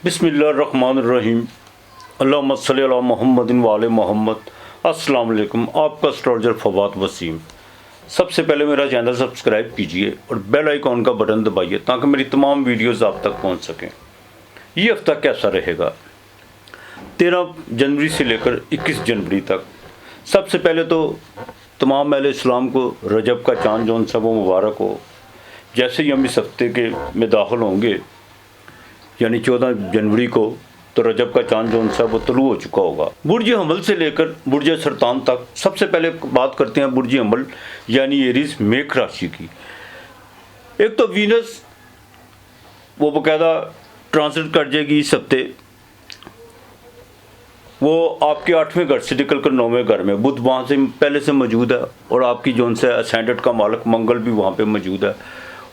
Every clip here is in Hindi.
बिस्मिल्लाहिर्रहमानिर्रहीम। अल्लाहुम्मा सल्ली अला मुहम्मदिन व आले मोहम्मद। अस्सलाम वालेकुम। आपका एस्ट्रोलॉजर फवाद वसीम। सबसे पहले मेरा चैनल सब्सक्राइब कीजिए और बेल आइकॉन का बटन दबाइए ताकि मेरी तमाम वीडियोस आप तक पहुंच सकें। ये हफ्ता कैसा रहेगा 13 जनवरी से लेकर 21 जनवरी तक। सबसे पहले तो तमाम अहले इस्लाम को रजब का चाँद जौन सा वो मुबारक हो। जैसे ही हम इस हफ्ते के में दाखिल होंगे यानी 14 जनवरी को, तो रजब का चाँद जौन सा वो तुलू हो चुका होगा। बुर्ज हमल से लेकर बुर्ज सरतान तक। सबसे पहले बात करते हैं बुर्ज हमल यानी एरीज मेष राशि की। एक तो वीनस वो बाकायदा ट्रांसिट कर जाएगी इस हफ्ते। वो आपके 8वें घर से निकल कर 9वें घर में, बुध वहाँ से पहले से मौजूद है और आपकी जौन सा असेंडेंट का मालिक मंगल भी वहाँ पे मौजूद है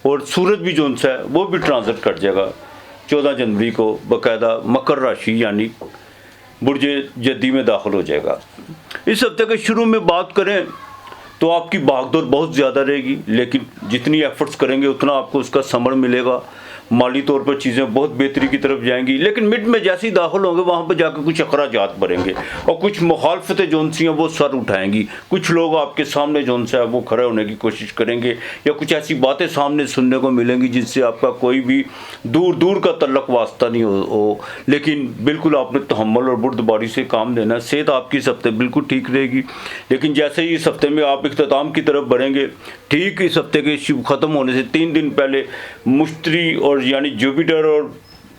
और सूरज भी जौन सा है वो भी ट्रांसिट कर जाएगा 14 जनवरी को बाकायदा मकर राशि यानी बुर्ज जद्दी में दाखिल हो जाएगा। इस हफ्ते के शुरू में बात करें तो आपकी भागदौड़ बहुत ज़्यादा रहेगी, लेकिन जितनी एफर्ट्स करेंगे उतना आपको उसका समर मिलेगा। माली तौर पर चीज़ें बहुत बेहतरी की तरफ जाएंगी, लेकिन मिड में जैसे ही दाखिल होंगे वहाँ पर जाकर कुछ अखराजात बढ़ेंगे और कुछ मुखालफतें जौन सी हैं वो सर उठाएंगी। कुछ लोग आपके सामने जौन सा है वो खड़े होने की कोशिश करेंगे या कुछ ऐसी बातें सामने सुनने को मिलेंगी जिससे आपका कोई भी दूर दूर का तल्लक वास्ता नहीं हो। लेकिन बिल्कुल आपने तहम्मुल और बुर्दबारी से काम लेना। सेहत आपकी इस हफ्ते बिल्कुल ठीक रहेगी, लेकिन जैसे ही इस हफ्ते में आप इख्तिताम की तरफ बढ़ेंगे, ठीक इस हफ्ते के शुभ ख़त्म होने से 3 दिन पहले मुश्तरी और यानी जुपिटर और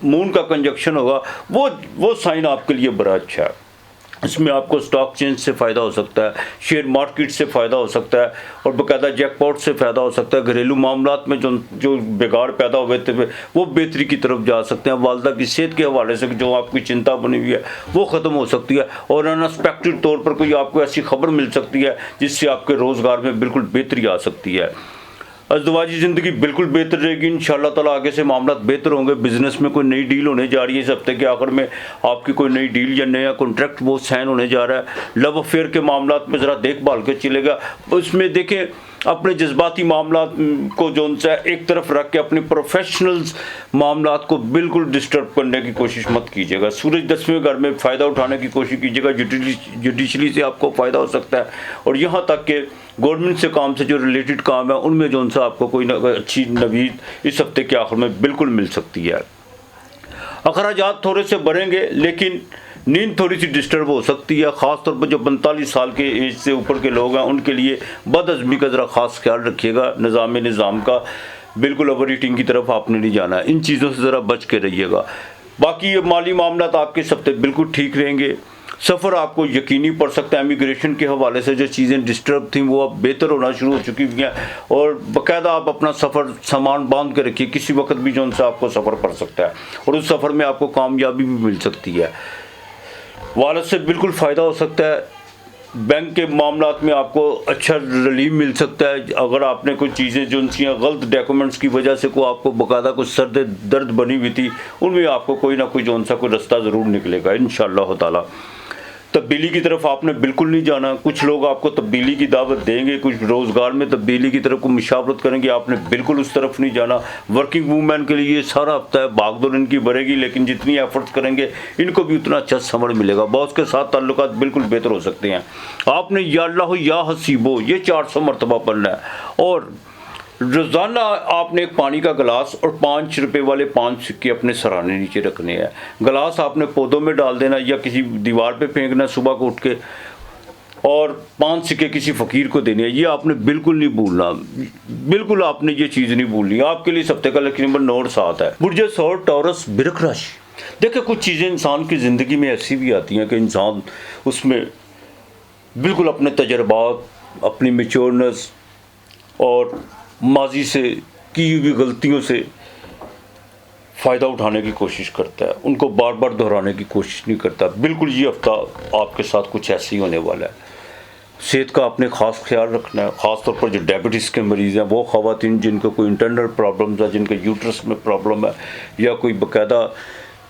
मून का कंजक्शन होगा। वो साइन आपके लिए बड़ा अच्छा है। इसमें आपको स्टॉक चेंज से फ़ायदा हो सकता है, शेयर मार्केट से फ़ायदा हो सकता है और बाकायदा जैकपॉट से फ़ायदा हो सकता है। घरेलू मामलात में जो बिगाड़ पैदा हुए थे वो बेहतरी की तरफ जा सकते हैं। वालदा की सेहत के हवाले से जो आपकी चिंता बनी हुई है वो ख़त्म हो सकती है और अनएक्सपेक्टेड तौर पर कोई आपको ऐसी खबर मिल सकती है जिससे आपके रोज़गार में बिल्कुल बेहतरी आ सकती है। अज़दवाजी ज़िंदगी बिल्कुल बेहतर रहेगी इंशाअल्लाह ताला। आगे से मामला बेहतर होंगे। बिज़नेस में कोई नई डील होने जा रही है इस हफ्ते के आखिर में। आपकी कोई नई डील या नया कॉन्ट्रैक्ट वो साइन होने जा रहा है। लव अफेयर के मामलात में ज़रा देखभाल के चलेगा। उसमें देखें अपने जज्बाती मामलात को जौन सा एक तरफ रख के अपने प्रोफेशनल मामलात को बिल्कुल डिस्टर्ब करने की कोशिश मत कीजिएगा। सूरज 10वें घर में फ़ायदा उठाने की कोशिश कीजिएगा। जुडिशरी से आपको फ़ायदा हो सकता है और यहाँ तक कि गवर्नमेंट से काम से जो रिलेटेड काम है उनमें जौन सा आपको कोई अच्छी नवीद इस हफ्ते के आखिर में बिल्कुल मिल सकती है। अखराजात थोड़े से बढ़ेंगे, लेकिन नींद थोड़ी सी डिस्टर्ब हो सकती है। ख़ास तौर पर जो 45 साल के एज से ऊपर के लोग हैं उनके लिए बदहज़मी का ज़रा ख़ास ख्याल रखिएगा। निज़ाम का बिल्कुल ओवर ईटिंग की तरफ आपने नहीं जाना है। इन चीज़ों से ज़रा बच के रहिएगा। बाकी ये माली मामलात आपके इस हफ्ते बिल्कुल ठीक रहेंगे। सफ़र आपको यकीनी पड़ सकता है। इमिग्रेशन के हवाले से जो चीज़ें डिस्टर्ब थी वो अब बेहतर होना शुरू हो चुकी हैं और बाकायदा आप अपना सफ़र सामान बांध के रखिए। किसी वक्त भी जो उनसे आपको सफ़र पड़ सकता है और उस सफ़र में आपको कामयाबी भी मिल सकती है। वालद से बिल्कुल फ़ायदा हो सकता है। बैंक के मामलात में आपको अच्छा रिलीफ मिल सकता है। अगर आपने कोई चीज़ें जो उनसी गलत डॉक्यूमेंट्स की वजह से को आपको बाकायदा कुछ सर दर्द बनी हुई थी, उनमें आपको कोई ना कोई जो सा कोई रास्ता ज़रूर निकलेगा इंशाअल्लाह ताला। तब्दीली की तरफ आपने बिल्कुल नहीं जाना। कुछ लोग आपको तब्दीली की दावत देंगे, कुछ रोज़गार में तब्दीली की तरफ को मुशावरत करेंगे, आपने बिल्कुल उस तरफ नहीं जाना। वर्किंग वूमेन के लिए ये सारा हफ्ता है, भागदौड़ इनकी बढ़ेगी, लेकिन जितनी एफर्ट्स करेंगे इनको भी उतना अच्छा समझ मिलेगा। बॉस के साथ ताल्लुकात बिल्कुल बेहतर हो सकते हैं। आपने या अल्लाह या हसीबो ये 400 मरतबा पढ़ना है और रोज़ाना आपने एक पानी का गिलास और 5 रुपए वाले 5 सिक्के अपने सराहने नीचे रखने हैं। गिलास आपने पौधों में डाल देना या किसी दीवार पे फेंकना सुबह को उठ के, और 5 सिक्के किसी फ़कीर को देने हैं। ये आपने बिल्कुल नहीं भूलना। बिल्कुल आपने ये चीज़ नहीं भूलनी। आपके लिए सप्ते का लकी नंबर 9 और 7 है। बुर्ज सौर टॉरस बिरक राशि। देखिए कुछ चीज़ें इंसान की ज़िंदगी में ऐसी भी आती हैं कि इंसान उसमें बिल्कुल अपने तजर्बात, अपनी मेच्योरनेस और माजी से की हुई गलतियों से फ़ायदा उठाने की कोशिश करता है, उनको बार बार दोहराने की कोशिश नहीं करता। बिल्कुल ये हफ्ता आपके साथ कुछ ऐसे ही होने वाला है। सेहत का आपने ख़ास ख्याल रखना है। ख़ास तौर पर जो डायबिटीज़ के मरीज़ हैं, वो ख़वातीन जिनको कोई इंटरनल प्रॉब्लम्स है, जिनके यूट्रस में प्रॉब्लम है या कोई बाकायदा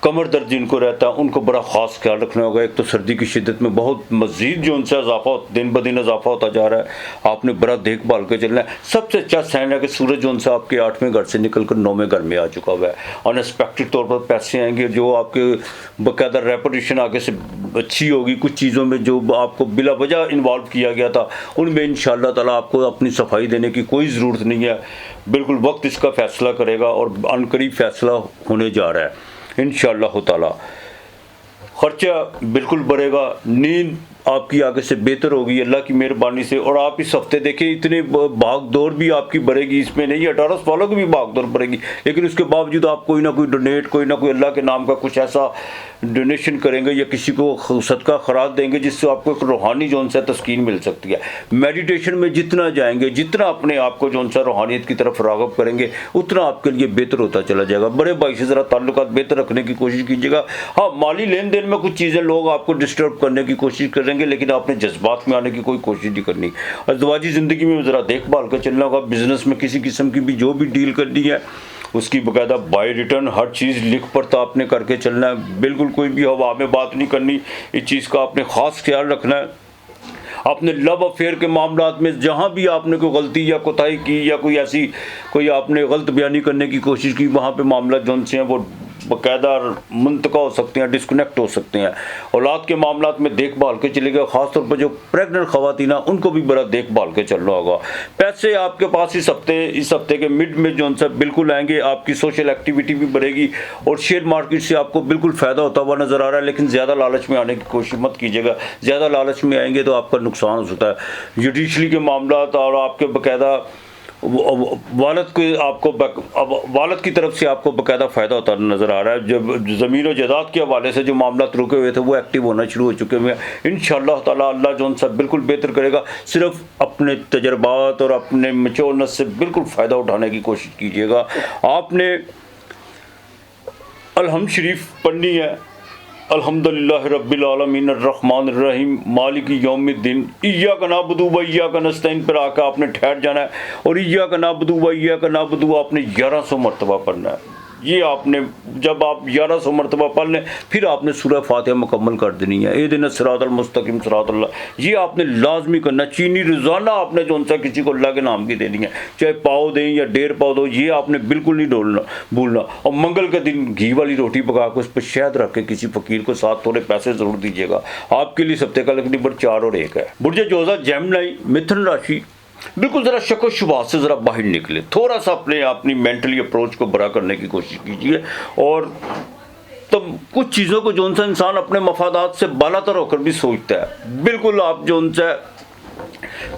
कमर दर्द जिनको रहता है उनको बड़ा ख़ास ख्याल रखना होगा। एक तो सर्दी की शिद्दत में बहुत मज़ीद जो उनसे इजाफा दिन ब दिन इजाफा होता जा रहा है, आपने बड़ा देखभाल के चलना है। सबसे अच्छा साइन है कि सूरज जो उनसे आपके 8वें घर से निकल कर 9वें घर में आ चुका हुआ है। अनएक्सपेक्टेड तौर पर पैसे आएंगे, जो आपके बाकायदा रेपुटेशन आगे से अच्छी होगी। कुछ चीज़ों में जो आपको बिला वजह इन्वॉल्व किया गया था उनमें इंशाअल्लाह ताला आपको अपनी सफाई देने की कोई ज़रूरत नहीं है। बिल्कुल वक्त इसका फ़ैसला करेगा और अनकरीब फ़ैसला होने जा रहा है इंशाअल्लाह ताला। खर्चा बिल्कुल बढ़ेगा, नींद आपकी आगे से बेहतर होगी अल्लाह की मेहरबानी से। और आप इस हफ्ते देखें इतने भाग दौड़ भी आपकी बढ़ेगी, इसमें नहीं 18 सालों की भी भाग दौड़ बढ़ेगी, लेकिन उसके बावजूद आप कोई ना कोई डोनेट, कोई ना कोई अल्लाह के नाम का कुछ ऐसा डोनेशन करेंगे या किसी को सदका खराज देंगे जिससे आपको एक रूहानी जो उनसे तस्कीन मिल सकती है। मेडिटेशन में जितना जाएंगे, जितना अपने आप को जो उनसे रूहानियत की तरफ राग़ब करेंगे, उतना आपके लिए बेहतर होता चला जाएगा। बड़े भाई से ज़रा ताल्लुकात बेहतर रखने की कोशिश कीजिएगा। हाँ, माली लेन देन में कुछ चीज़ें लोग आपको डिस्टर्ब करने की कोशिश करेंगे, लेकिन आपने जज्बात में आने की कोई कोशिश नहीं करनी। अज़दवाजी ज़िंदगी में ज़रा देखभाल कर चलना होगा। बिज़नेस में किसी किस्म की भी जो भी डील करनी है उसकी बाकायदा बाय रिटर्न हर चीज़ लिख पढ़ता आपने करके चलना है। बिल्कुल कोई भी हवा में बात नहीं करनी, इस चीज़ का आपने ख़ास ख्याल रखना है। अपने लव अफेयर के मामलात में जहाँ भी आपने कोई गलती या कोताही की या कोई ऐसी कोई आपने गलत बयानी करने की कोशिश की, वहाँ पे मामला जो से हैं वो बाकायदा मुंतका हो सकते हैं, डिस्कनेक्ट हो सकते हैं। औलाद के मामलात में देखभाल के चलेगा, ख़ासतौर पर जो प्रेगनेंट ख़वातीन उनको भी बड़ा देखभाल के चलना होगा। पैसे आपके पास इस हफ्ते के मिड में जो उनसे बिल्कुल आएंगे। आपकी सोशल एक्टिविटी भी बढ़ेगी और शेयर मार्केट से आपको बिल्कुल फ़ायदा होता हुआ नज़र आ रहा है। लेकिन ज़्यादा लालच में आने की कोशिश मत कीजिएगा, ज़्यादा लालच में आएंगे तो आपका नुकसान हो सकता है। जुडिशरी के मामलात और आपके बाकायदा वालद की तरफ से आपको बाकायदा फ़ायदा होता नज़र आ रहा है। जब ज़मीन और जायदाद के हवाले से जो मामला रुके हुए थे वो एक्टिव होना शुरू हो चुके हैं। इंशाअल्लाह ताला अल्लाह जो सब बिल्कुल बेहतर करेगा। सिर्फ अपने तजर्बात और अपने मैच्योरनेस से बिल्कुल फ़ायदा उठाने की कोशिश कीजिएगा। आपने अलहम्द शरीफ पढ़नी है। अल्हम्दुलिल्लाह रब्बिल आलमीन अर्रहमानिर रहीम मालिकी यौमिद्दीन इय्याका नअबुदु व इय्याका नस्तईन पर आकर आपने ठहर जाना है और इय्याका नअबुदु व इय्याका नअबुदु आपने 1100 मरतबा पढ़ना है। ये आपने जब आप 1100 मरतबा पढ़ लें फिर आपने सूरह फातिहा मुकम्मल कर देनी है। इहदिनस सिरातल मुस्तकीम सिरातल, ये आपने लाजमी करना। चीनी रोज़ाना आपने जो उनसे किसी को अल्लाह के नाम की देनी है, चाहे पाव दें या 1.5 पाव दो, ये आपने बिल्कुल नहीं भूलना। और मंगल के दिन घी वाली रोटी पका कर उस पर शहद रख के किसी फ़कीर को साथ थोड़े पैसे ज़रूर दीजिएगा। आपके लिए सप्ते का लकड़ी नंबर 4 और 1 है। बुर्ज जोज़ा जेमिनी मिथुन राशि, बिल्कुल ज़रा शक व शुबहात से ज़रा बाहर निकले, थोड़ा सा अपनी मेंटली अप्रोच को बड़ा करने की कोशिश कीजिए। और तब कुछ चीज़ों को जो उनसे इंसान अपने मफादात से बालातर होकर भी सोचता है, बिल्कुल आप जो उनसे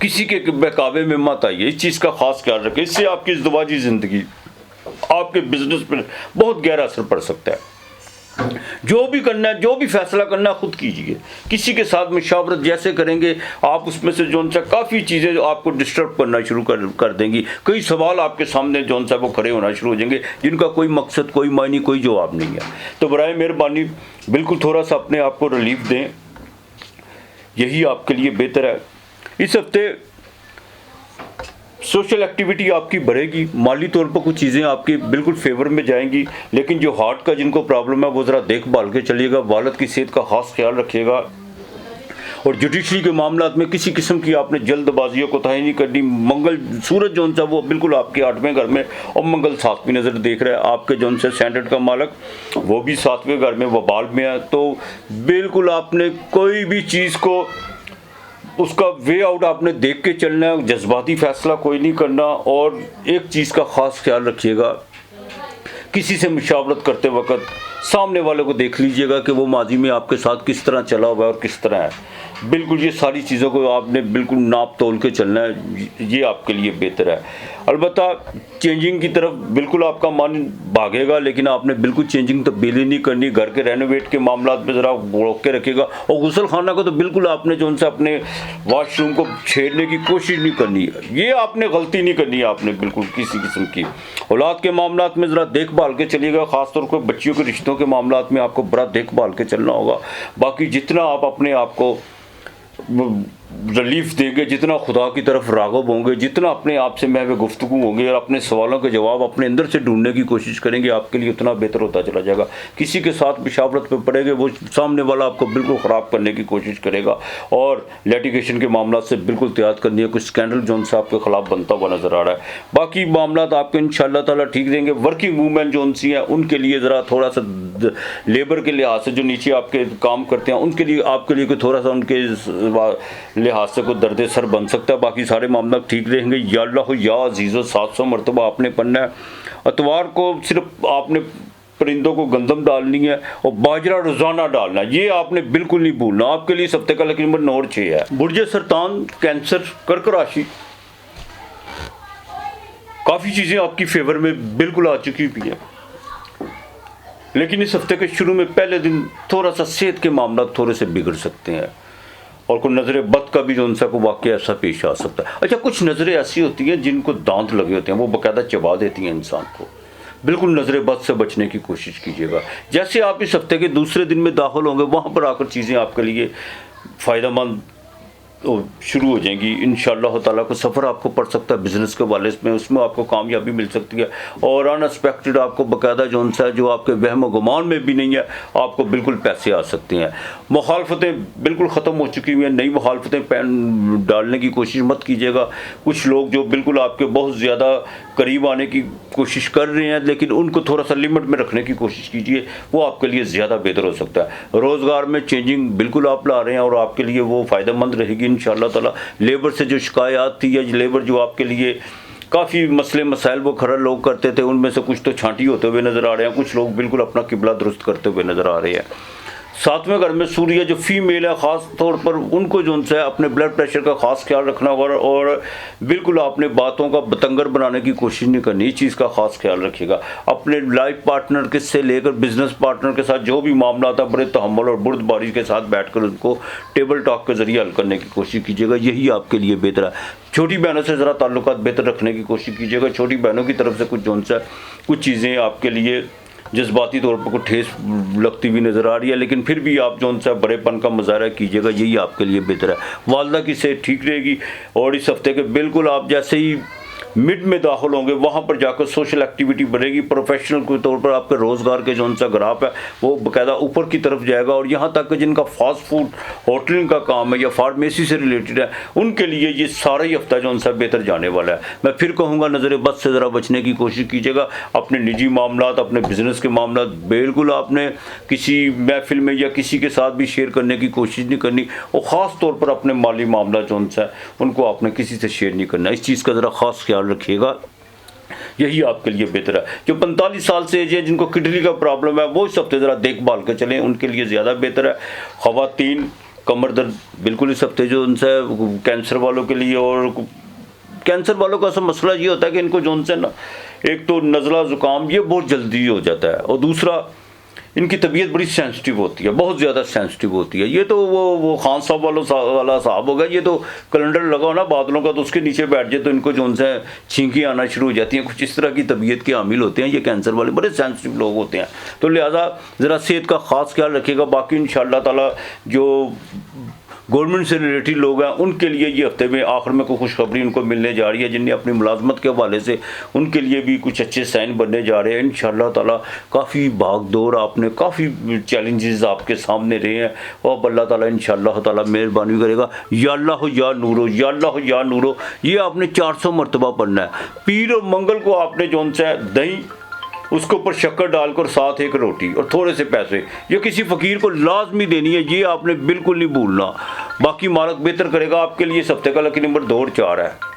किसी के बहकावे में मत आइए। इस चीज़ का ख़ास ख्याल रखें, इससे आपकी इज़्दवाजी ज़िंदगी, आपके बिजनेस पर बहुत गहरा असर पड़ सकता है। जो भी करना है, जो भी फैसला करना है खुद कीजिए। किसी के साथ मशावरत जैसे करेंगे आप उसमें से जो उनसे काफ़ी चीज़ें जो आपको डिस्टर्ब करना शुरू कर देंगी। कई सवाल आपके सामने जो उनसे वो खड़े होना शुरू हो जाएंगे जिनका कोई मकसद, कोई मायने, कोई जवाब नहीं है। तो बराए मेहरबानी बिल्कुल थोड़ा सा अपने आप को रिलीफ दें, यही आपके लिए बेहतर है। इस हफ्ते सोशल एक्टिविटी आपकी बढ़ेगी, माली तौर पर कुछ चीज़ें आपके बिल्कुल फेवर में जाएंगी। लेकिन जो हार्ट का जिनको प्रॉब्लम है वो ज़रा देखभाल के चलिएगा। वालिद की सेहत का ख़ास ख्याल रखिएगा। और जुडिशरी के मामलात में किसी किस्म की आपने जल्दबाजियों को तय नहीं करनी। मंगल सूरज जोन सा वो बिल्कुल आपके 8वें घर में और मंगल 7वीं नज़र देख रहा है। आपके जोन से स्टैंडर्ड का मालक वो भी 7वें घर में वबाल में है। तो बिल्कुल आपने कोई भी चीज़ को उसका वे आउट आपने देख के चलना है, जज्बाती फ़ैसला कोई नहीं करना। और एक चीज़ का ख़ास ख्याल रखिएगा, किसी से मुशावरत करते वक्त सामने वाले को देख लीजिएगा कि वो माजी में आपके साथ किस तरह चला हुआ है और किस तरह है। बिल्कुल ये सारी चीज़ों को आपने बिल्कुल नाप तोल के चलना है, ये आपके लिए बेहतर है। अलबत्ता चेंजिंग की तरफ बिल्कुल आपका मन भागेगा, लेकिन आपने बिल्कुल चेंजिंग तब्दीली नहीं करनी। घर के रेनोवेट के मामला में ज़रा रोक के रखिएगा। और गुसल खाना को तो बिल्कुल आपने जो उनसे अपने वाशरूम को छेड़ने की कोशिश नहीं करनी है, ये आपने गलती नहीं करनी है आपने बिल्कुल किसी किस्म की। औलाद के मामला में ज़रा देखभाल के चलिएगा, ख़ासतौर पर बच्चियों के रिश्तों के मामला में आपको बड़ा देखभाल के चलना होगा। बाकी जितना आप अपने आप को रिलीफ देंगे, जितना खुदा की तरफ राग़िब होंगे, जितना अपने आप से महव गुफ्तगू होंगे और अपने सवालों के जवाब अपने अंदर से ढूंढने की कोशिश करेंगे, आपके लिए उतना बेहतर होता चला जाएगा। किसी के साथ मुशावरत पे पड़ेंगे, वो सामने वाला आपको बिल्कुल ख़राब करने की कोशिश करेगा और लिटिगेशन के मामला से बिल्कुल तैयार करनी है। कुछ स्कैंडल जो सा आपके खिलाफ बनता हुआ नज़र आ रहा है। बाकी मामला आपके इंशाअल्लाह ताला ठीक रहेंगे। वर्किंग वूमेन जो सी हैं उनके लिए ज़रा थोड़ा सा लेबर के लिहाज से जो नीचे आपके काम करते हैं उनके लिए आपके लिए कोई थोड़ा सा उनके लिहाज से कोई दर्द सर बन सकता है। बाकी सारे मामला ठीक रहेंगे। या अल्लाह या अजीज़ो 700 मरतबा आपने पढ़ना है। अतवार को सिर्फ आपने परिंदों को गंदम डालनी है और बाजरा रोज़ाना डालना है, ये आपने बिल्कुल नहीं भूलना। आपके लिए इस हफ्ते का लकी नंबर 9 और 6 है। बुर्ज सरतान, कैंसर, कर्क राशि, काफ़ी चीज़ें आपकी फेवर में बिल्कुल आ चुकी भी हैं, लेकिन इस हफ्ते के शुरू में पहले दिन थोड़ा सा सेहत के मामला थोड़े से बिगड़ सकते हैं और कोई नज़र बद का भी जो उनसा को वाक़या ऐसा पेश आ सकता है। अच्छा, कुछ नज़रें ऐसी होती हैं जिनको दांत लगे होते हैं, वो बाकायदा चबा देती हैं इंसान को। बिल्कुल नज़र बद से बचने की कोशिश कीजिएगा। जैसे आप इस हफ्ते के दूसरे दिन में दाखिल होंगे, वहाँ पर आकर चीज़ें आपके लिए फ़ायदेमंद शुरू हो जाएंगी। इंशाअल्लाह ताला को सफ़र आपको पड़ सकता है बिज़नेस के वाले में, उसमें आपको कामयाबी मिल सकती है और अनएक्सपेक्टेड आपको बाकायदा जो उनसा जो आपके वहम गुमान में भी नहीं है, आपको बिल्कुल पैसे आ सकते हैं। मुखालफतें बिल्कुल ख़त्म हो चुकी हुई हैं, नई मुखालफतें डालने की कोशिश मत कीजिएगा। कुछ लोग जो बिल्कुल आपके बहुत ज़्यादा करीब आने की कोशिश कर रहे हैं, लेकिन उनको थोड़ा सा लिमिट में रखने की कोशिश कीजिए, वो आपके लिए ज़्यादा बेहतर हो सकता है। रोज़गार में चेंजिंग बिल्कुल आप ला रहे हैं और आपके लिए वो फ़ायदेमंद रहेगी इंशाअल्लाह ताला। लेबर से जो शिकायत थी या लेबर जो आपके लिए काफ़ी मसले मसाइल वो खड़ा लोग करते थे, उनमें से कुछ तो छांटी होते हुए नज़र आ रहे हैं, कुछ लोग बिल्कुल अपना किबला दुरुस्त करते हुए नज़र आ रहे हैं। 7वें घर में सूर्य जो फीमेल है, ख़ास तौर पर उनको जो है अपने ब्लड प्रेशर का ख़ास ख्याल रखना होगा और बिल्कुल आपने बातों का बतंगर बनाने की कोशिश नहीं करनी, इस चीज़ का ख़ास ख्याल रखिएगा। अपने लाइफ पार्टनर के से लेकर बिजनेस पार्टनर के साथ जो भी मामला था बड़े तहम्मुल और बुर्दबारी के साथ बैठकर उनको टेबल टॉक के ज़रिए हल करने की कोशिश कीजिएगा, यही आपके लिए बेहतर है। छोटी बहनों से ज़रा ताल्लुकात बेहतर रखने की कोशिश कीजिएगा। छोटी बहनों की तरफ से कुछ चीज़ें आपके लिए जज्बाती तौर पर कुछ ठेस लगती हुई नज़र आ रही है, लेकिन फिर भी आप जो उनसे बड़ेपन का मुजाहरा कीजिएगा, यही आपके लिए बेहतर है। वालदा की सेहत ठीक रहेगी और इस हफ्ते के बिल्कुल आप जैसे ही मिड में दाखिल होंगे वहाँ पर जाकर सोशल एक्टिविटी बढ़ेगी। प्रोफेशनल के तौर पर आपके रोज़गार के जो उनसा ग्राफ है वो बाकायदा ऊपर की तरफ जाएगा और यहाँ तक कि जिनका फास्ट फूड होटलिंग का काम है या फार्मेसी से रिलेटेड है, उनके लिए ये सारा ही हफ्ता जो उनसा बेहतर जाने वाला है। मैं फिर कहूँगा नज़र बद से ज़रा बचने की कोशिश कीजिएगा। अपने निजी मामला, अपने बिजनेस के मामला बिल्कुल आपने किसी महफिल में या किसी के साथ भी शेयर करने की कोशिश नहीं करनी और ख़ास तौर पर अपने माली मामला जो उनसा उनको आपने किसी से शेयर नहीं करना। इस चीज़ का ज़रा ख़ास ख्याल रखिएगा, यही आपके लिए बेहतर है। जो 45 साल से एज है, जिनको किडनी का प्रॉब्लम है, वो इस हफ्ते ज़रा देखभाल कर चलें, उनके लिए ज़्यादा बेहतर है। ख़वातीन कमर दर्द बिल्कुल इस हफ्ते जो उनसे कैंसर वालों के लिए, और कैंसर वालों का सब मसला ये होता है कि इनको जो उनसे ना एक तो नज़ला ज़ुकाम ये बहुत जल्दी हो जाता है और दूसरा इनकी तबीयत बड़ी सेंसिटिव होती है, बहुत ज़्यादा सेंसिटिव होती है। ये तो वो खान साहब वाला साहब हो गया, ये तो कैलेंडर लगाओ ना बादलों का तो उसके नीचे बैठ जाए तो इनको जो उनसे छींकी आना शुरू हो जाती हैं। कुछ इस तरह की तबीयत के हामिल होते हैं ये कैंसर वाले, बड़े सेंसिटिव लोग होते हैं, तो लिहाजा ज़रा सेहत का ख़ास ख्याल रखिएगा। बाकी इंशाअल्लाह ताला जो गवर्नमेंट से रिलेटेड लोग हैं उनके लिए ये हफ्ते में आखिर में कोई खुशखबरी उनको मिलने जा रही है, जिन्हें अपनी मुलाजमत के हवाले से उनके लिए भी कुछ अच्छे साइन बनने जा रहे हैं इंशाअल्लाह ताला। काफ़ी भाग दौड़ आपने, काफ़ी चैलेंजेस आपके सामने रहे हैं और अल्लाह ताला इंशाअल्लाह ताला मेहरबानी करेगा। या अल्लाह या नूरो, या अल्लाह या नूरो, ये आपने 400 मरतबा पढ़ना है। पीर और मंगल को आपने जो उनसे दही उसके ऊपर शक्कर डालकर साथ एक रोटी और थोड़े से पैसे ये किसी फ़कीर को लाजमी देनी है, ये आपने बिल्कुल नहीं भूलना। बाकी मालक बेहतर करेगा आपके लिए। इस हफ्ते का लकी नंबर 2 और 4 है।